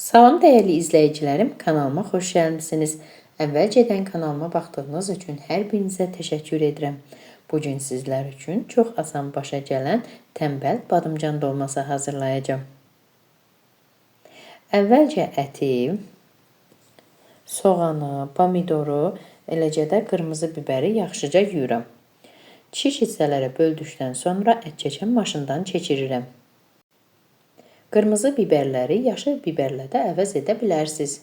Salam dəyərli izləyicilərim, kanalıma xoş gəlmisiniz. Əvvəlcədən kanalıma baxdığınız üçün hər birinizə təşəkkür edirəm. Bu gün sizlər üçün çox asan başa gələn tənbəl badımcan dolması hazırlayacağam. Əvvəlcə əti, soğanı, pomidoru, eləcə də qırmızı bibəri yaxşıca yuyuram. Kiçik hissələrə böldükdən sonra ət çəkən maşından keçirirəm. Qırmızı biberləri yaşıl biberlə də əvəz edə bilərsiniz.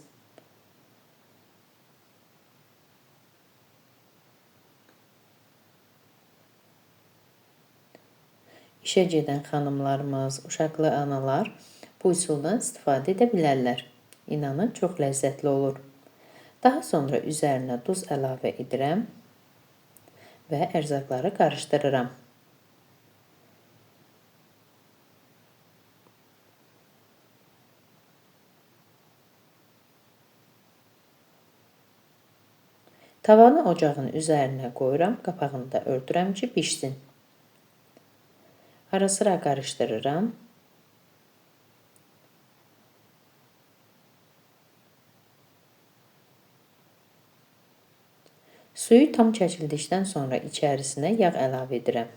İşə gedən xanımlarımız, uşaqlı analar bu üsuldan istifadə edə bilərlər. İnanın, çox ləzzətli olur. Daha sonra üzərinə duz əlavə edirəm və ərzaqları qarışdırıram. Tavanı ocağın üzərinə qoyuram, qapağını da örtürəm ki, pişsin. Ara sıra qarışdırıram. Suyu tam çəkildikdən sonra içərisinə yağ əlavə edirəm.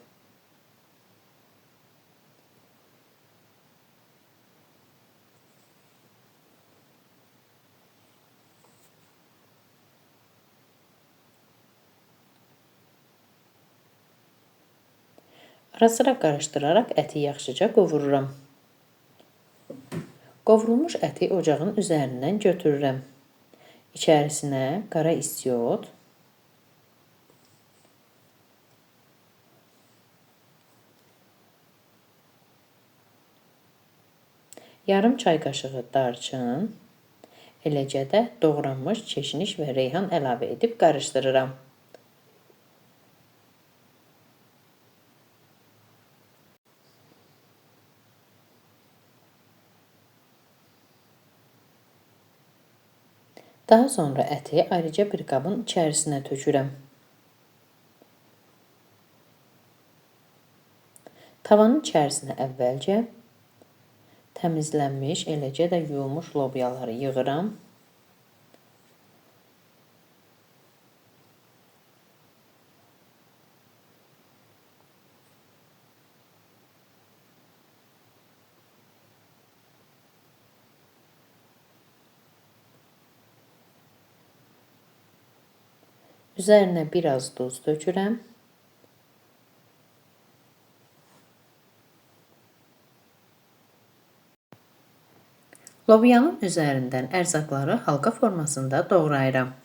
Ara sıra qarışdıraraq əti yaxşıca qovururam. Qovrulmuş əti ocağın üzərindən götürürəm. İçərisinə qara istiot, yarım çay qaşığı darçın, eləcə də doğranmış keşniş və reyhan əlavə edib qarışdırıram. Daha sonra əti ayrıca bir qabın içərisinə tökürəm. Tavanın içərisinə əvvəlcə təmizlənmiş, eləcə də yuyulmuş lobyaları yığıram. Üzərinə biraz duz tökürəm. Lobyanın üzərindən ərzaqları halqa formasında doğrayıram.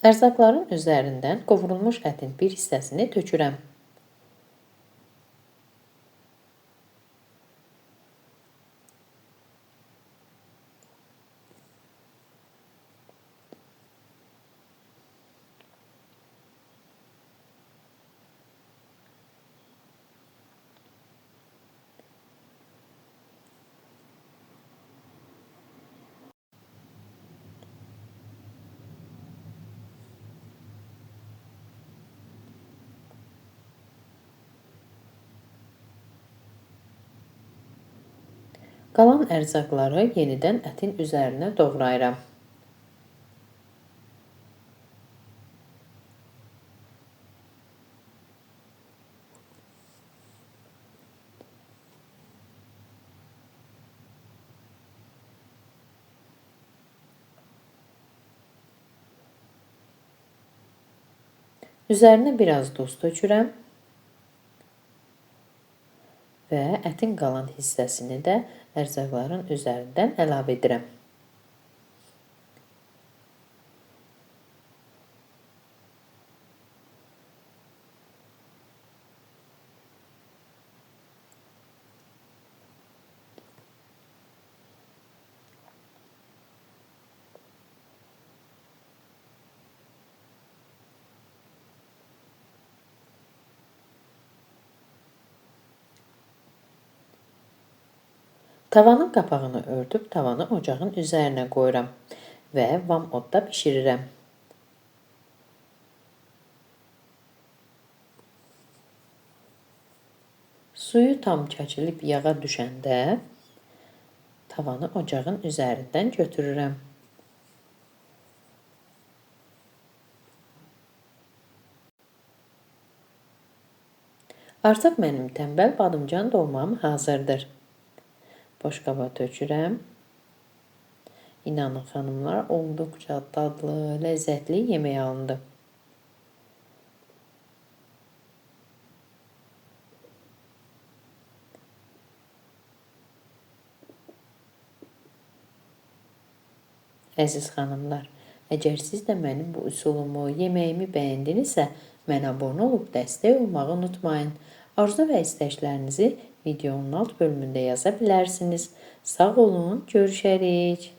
Ərzaqların üzərindən qovrulmuş ətin bir hissəsini tökürəm. Qalan ərzaqları yenidən ətin üzərinə doğrayıram. Üzərinə biraz duz tökürəm və ətin qalan hissəsini də ərzaqların üzərindən əlavə edirəm. Tavanın qapağını örtüb tavanı ocağın üzərinə qoyuram və vam odda bişirirəm. Suyu tam çəkilib yağa düşəndə tavanı ocağın üzərindən götürürəm. Artıq mənim tənbəl badımcan dolmam hazırdır. Boşqaba tökürəm. İnanın xanımlar, olduqca dadlı, ləzzətli yemək alındı. Əziz xanımlar, əgər siz də mənim bu üsulumu, yeməyimi bəyəndinizsə, mənə abunə olub dəstək olmağı unutmayın. Arzu və istəklərinizi videonun alt bölümündə yaza bilərsiniz. Sağ olun, görüşərik.